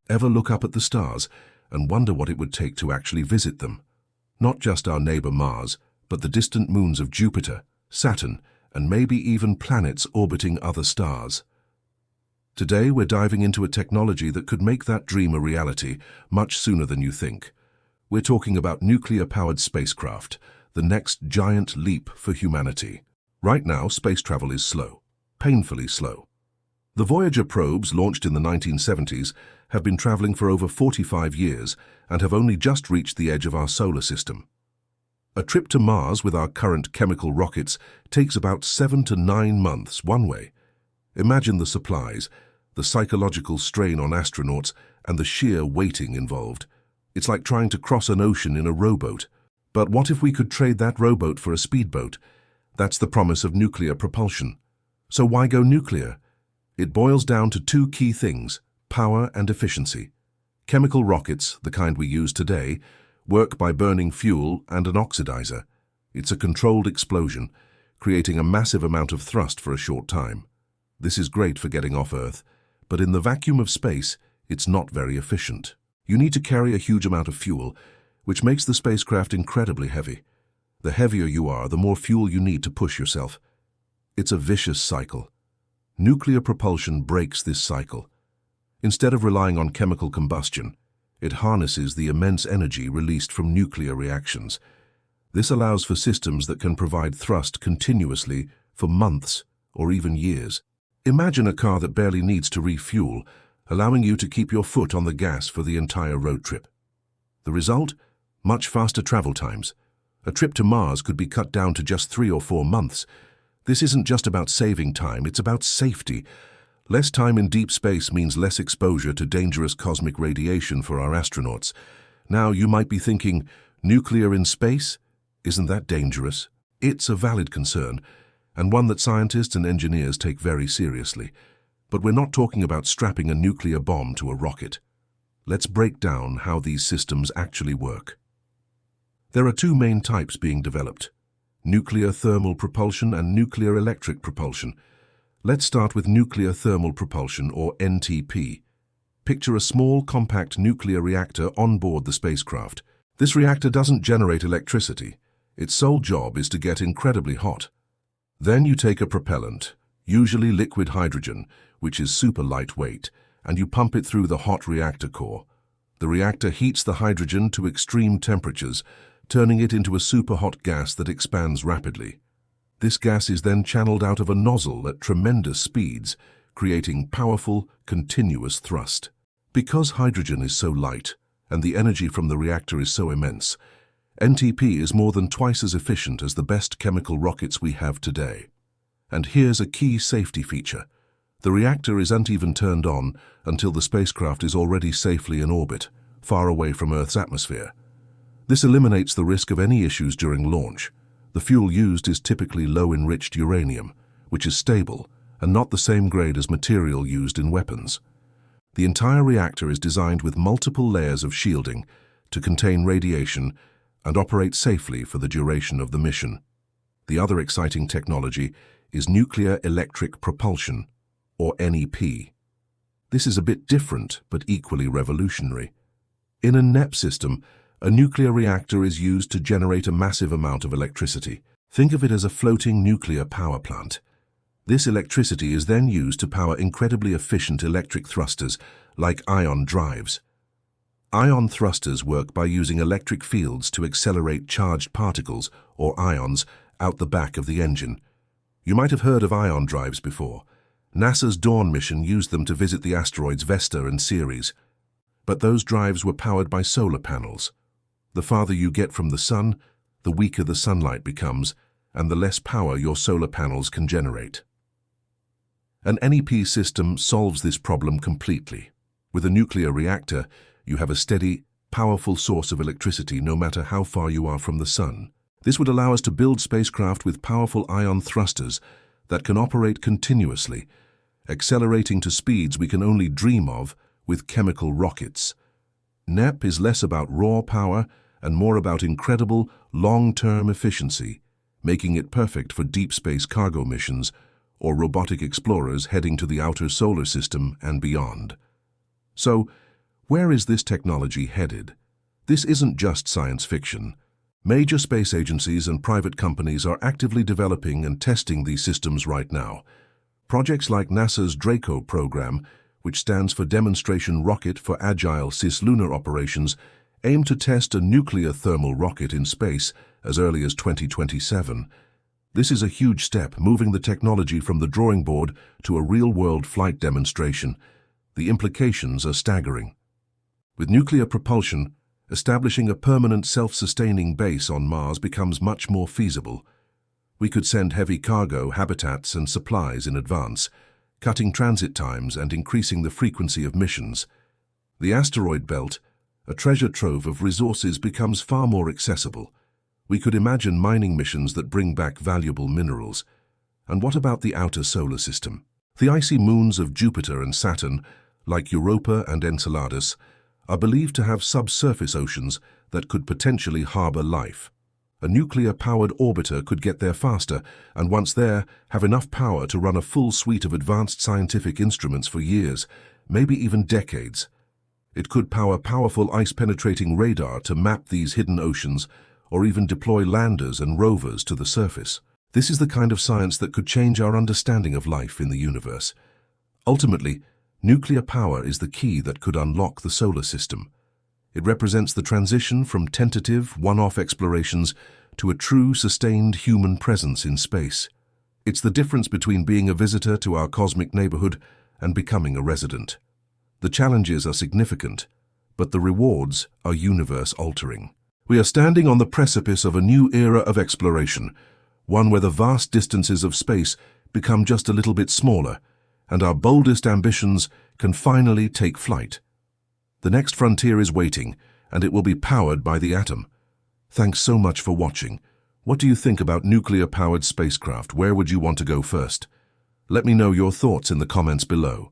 Ever look up at the stars and wonder what it would take to actually visit them? Not just our neighbor Mars, but the distant moons of Jupiter, Saturn, and maybe even planets orbiting other stars. Today we're diving into a technology that could make that dream a reality much sooner than you think. We're talking about nuclear-powered spacecraft, the next giant leap for humanity. Right now, space travel is slow, painfully slow. The Voyager probes, launched in the 1970s, have been traveling for over 45 years and have only just reached the edge of our solar system. A trip to Mars with our current chemical rockets takes about 7 to 9 months one way. Imagine the supplies, the psychological strain on astronauts, and the sheer waiting involved. It's like trying to cross an ocean in a rowboat. But what if we could trade that rowboat for a speedboat? That's the promise of nuclear propulsion. So why go nuclear? It boils down to two key things: power and efficiency. Chemical rockets, the kind we use today, work by burning fuel and an oxidizer. It's a controlled explosion, creating a massive amount of thrust for a short time. This is great for getting off Earth, but in the vacuum of space, it's not very efficient. You need to carry a huge amount of fuel, which makes the spacecraft incredibly heavy. The heavier you are, the more fuel you need to push yourself. It's a vicious cycle. Nuclear propulsion breaks this cycle. Instead of relying on chemical combustion, it harnesses the immense energy released from nuclear reactions. This allows for systems that can provide thrust continuously for months or even years. Imagine a car that barely needs to refuel, allowing you to keep your foot on the gas for the entire road trip. The result? Much faster travel times. A trip to Mars could be cut down to just 3 or 4 months. This isn't just about saving time, it's about safety. Less time in deep space means less exposure to dangerous cosmic radiation for our astronauts. Now, you might be thinking, nuclear in space? Isn't that dangerous? It's a valid concern, and one that scientists and engineers take very seriously. But we're not talking about strapping a nuclear bomb to a rocket. Let's break down how these systems actually work. There are two main types being developed: nuclear thermal propulsion and nuclear electric propulsion. Let's start with nuclear thermal propulsion, or NTP. Picture a small, compact nuclear reactor on board the spacecraft. This reactor doesn't generate electricity. Its sole job is to get incredibly hot. Then you take a propellant, usually liquid hydrogen, which is super lightweight, and you pump it through the hot reactor core. The reactor heats the hydrogen to extreme temperatures, turning it into a superhot gas that expands rapidly. This gas is then channeled out of a nozzle at tremendous speeds, creating powerful, continuous thrust. Because hydrogen is so light, and the energy from the reactor is so immense, NTP is more than twice as efficient as the best chemical rockets we have today. And here's a key safety feature. The reactor isn't even turned on until the spacecraft is already safely in orbit, far away from Earth's atmosphere. This eliminates the risk of any issues during launch. The fuel used is typically low-enriched uranium, which is stable and not the same grade as material used in weapons. The entire reactor is designed with multiple layers of shielding to contain radiation and operate safely for the duration of the mission. The other exciting technology is nuclear electric propulsion, or NEP. This is a bit different, but equally revolutionary. In a NEP system, a nuclear reactor is used to generate a massive amount of electricity. Think of it as a floating nuclear power plant. This electricity is then used to power incredibly efficient electric thrusters, like ion drives. Ion thrusters work by using electric fields to accelerate charged particles, or ions, out the back of the engine. You might have heard of ion drives before. NASA's Dawn mission used them to visit the asteroids Vesta and Ceres. But those drives were powered by solar panels. The farther you get from the sun, the weaker the sunlight becomes, and the less power your solar panels can generate. An NEP system solves this problem completely. With a nuclear reactor, you have a steady, powerful source of electricity no matter how far you are from the sun. This would allow us to build spacecraft with powerful ion thrusters that can operate continuously, accelerating to speeds we can only dream of with chemical rockets. NEP is less about raw power and more about incredible, long-term efficiency, making it perfect for deep space cargo missions or robotic explorers heading to the outer solar system and beyond. So, Where is this technology headed? This isn't just science fiction. Major space agencies and private companies are actively developing and testing these systems right now. Projects like NASA's Draco program, which stands for Demonstration Rocket for Agile Cislunar Operations, aim to test a nuclear thermal rocket in space as early as 2027. This is a huge step, moving the technology from the drawing board to a real-world flight demonstration. The implications are staggering. With nuclear propulsion, establishing a permanent self-sustaining base on Mars becomes much more feasible. We could send heavy cargo, habitats, and supplies in advance, cutting transit times and increasing the frequency of missions. The asteroid belt, a treasure trove of resources, becomes far more accessible. We could imagine mining missions that bring back valuable minerals. And what about the outer solar system? The icy moons of Jupiter and Saturn, like Europa and Enceladus, are believed to have subsurface oceans that could potentially harbor life. A nuclear-powered orbiter could get there faster, and once there, have enough power to run a full suite of advanced scientific instruments for years, maybe even decades. It could power powerful ice-penetrating radar to map these hidden oceans, or even deploy landers and rovers to the surface. This is the kind of science that could change our understanding of life in the universe. Ultimately, nuclear power is the key that could unlock the solar system. It represents the transition from tentative, one-off explorations to a true, sustained human presence in space. It's the difference between being a visitor to our cosmic neighborhood and becoming a resident. The challenges are significant, but the rewards are universe-altering. We are standing on the precipice of a new era of exploration, one where the vast distances of space become just a little bit smaller, and our boldest ambitions can finally take flight. The next frontier is waiting, and it will be powered by the atom. Thanks so much for watching. What do you think about nuclear-powered spacecraft? Where would you want to go first? Let me know your thoughts in the comments below.